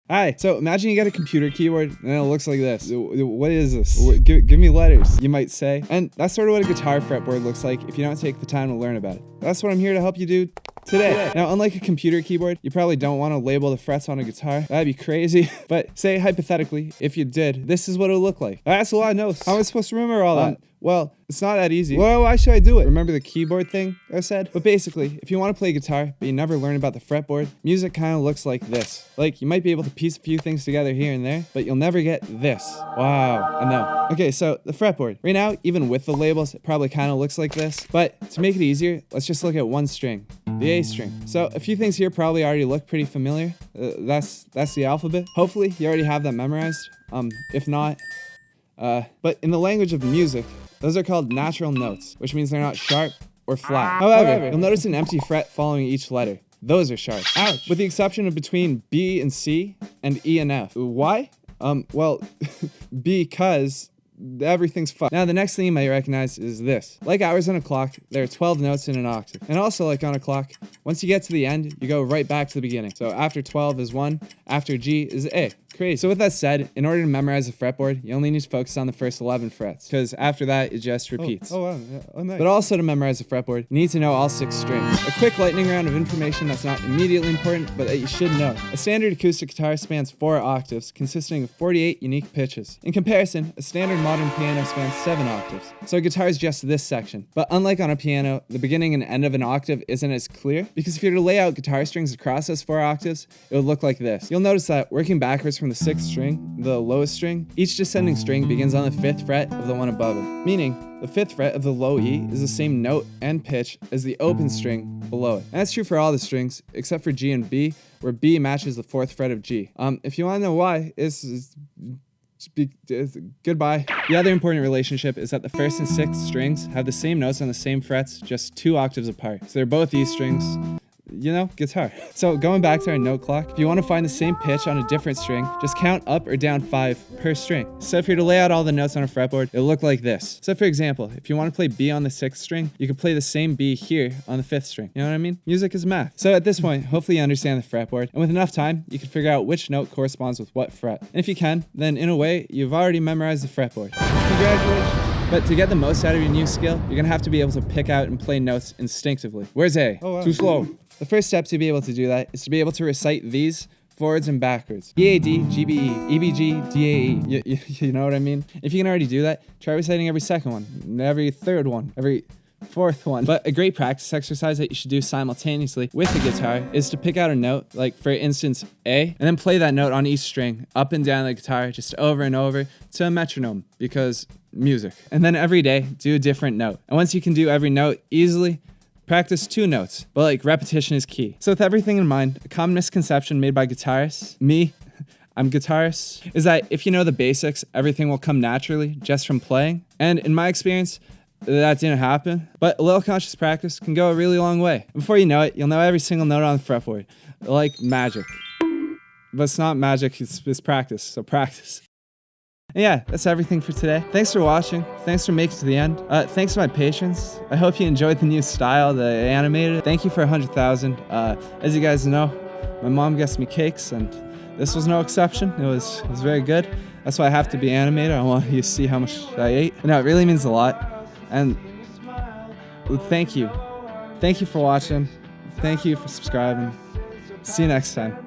Alright, so imagine you get a computer keyboard and it looks like this. What is this? Give me letters, you might say. And that's sort of what a guitar fretboard looks like if you don't take the time to learn about it. That's what I'm here to help you do today. Now, unlike a computer keyboard, you probably don't want to label the frets on a guitar. That'd be crazy. But say, hypothetically, if you did, this is what it would look like. That's a lot of notes. How am I supposed to remember all that? Well, it's not that easy. Well, why should I do it? Remember the keyboard thing I said? But basically, if you want to play guitar, but you never learn about the fretboard, music kind of looks like this. Like, you might be able to piece a few things together here and there, but you'll never get this. Wow, I know. Okay, so the fretboard. Right now, even with the labels, it probably kind of looks like this. But to make it easier, let's just look at one string, the A string. So a few things here probably already look pretty familiar. That's the alphabet. Hopefully, you already have that memorized. If not, but in the language of music, those are called natural notes, which means they're not sharp or flat. However, you'll notice an empty fret following each letter. Those are sharp. Ouch! With the exception of between B and C and E and F. Why? Well, because everything's fine. Now, the next thing you might recognize is this. Like hours on a clock, there are 12 notes in an octave. And also, like on a clock, once you get to the end, you go right back to the beginning. So after 12 is 1, after G is A. Crazy. So with that said, in order to memorize a fretboard, you only need to focus on the first 11 frets, because after that, it just repeats. Oh, wow. Yeah. Oh, nice. But also to memorize a fretboard, you need to know all 6 strings. A quick lightning round of information that's not immediately important, but that you should know. A standard acoustic guitar spans 4 octaves, consisting of 48 unique pitches. In comparison, a standard modern piano spans 7 octaves. So a guitar is just this section. But unlike on a piano, the beginning and end of an octave isn't as clear, because if you were to lay out guitar strings across those 4 octaves, it would look like this. You'll notice that working backwards from the 6th string, the lowest string, each descending string begins on the 5th fret of the one above it. Meaning, the 5th fret of the low E is the same note and pitch as the open string below it. And that's true for all the strings, except for G and B, where B matches the 4th fret of G. If you want to know why, goodbye. The other important relationship is that the 1st and 6th strings have the same notes on the same frets, just 2 octaves apart. So they're both E strings. You know, guitar. So going back to our note clock, if you want to find the same pitch on a different string, just count up or down 5 per string. So if you're to lay out all the notes on a fretboard, it'll look like this. So for example, if you want to play B on the 6th string, you could play the same B here on the 5th string. You know what I mean? Music is math. So at this point, hopefully you understand the fretboard, and with enough time, you can figure out which note corresponds with what fret. And if you can, then in a way, you've already memorized the fretboard. Congratulations. But to get the most out of your new skill, you're gonna have to be able to pick out and play notes instinctively. Where's A? Oh, wow. Too slow. The first step to be able to do that is to be able to recite these forwards and backwards. EAD, GBE, EBG, DAE. You know what I mean? If you can already do that, try reciting every second one, every third one, every 4th one. But a great practice exercise that you should do simultaneously with the guitar is to pick out a note, like for instance A, and then play that note on each string up and down the guitar just over and over to a metronome, because music. And then every day do a different note. And once you can do every note easily, practice 2 notes, but like repetition is key. So with everything in mind, a common misconception made by guitarists, I'm guitarist, is that if you know the basics, everything will come naturally just from playing. And in my experience, that didn't happen, but a little conscious practice can go a really long way. And before you know it, you'll know every single note on the fretboard, like magic. But it's not magic, it's practice, so practice. And yeah, that's everything for today. Thanks for watching. Thanks for making it to the end. Thanks for my patience. I hope you enjoyed the new style, the animated. Thank you for 100,000. As you guys know, my mom gets me cakes, and this was no exception. It was very good. That's why I have to be animated. I want you to see how much I ate. No, it really means a lot. And thank you. Thank you for watching. Thank you for subscribing. See you next time.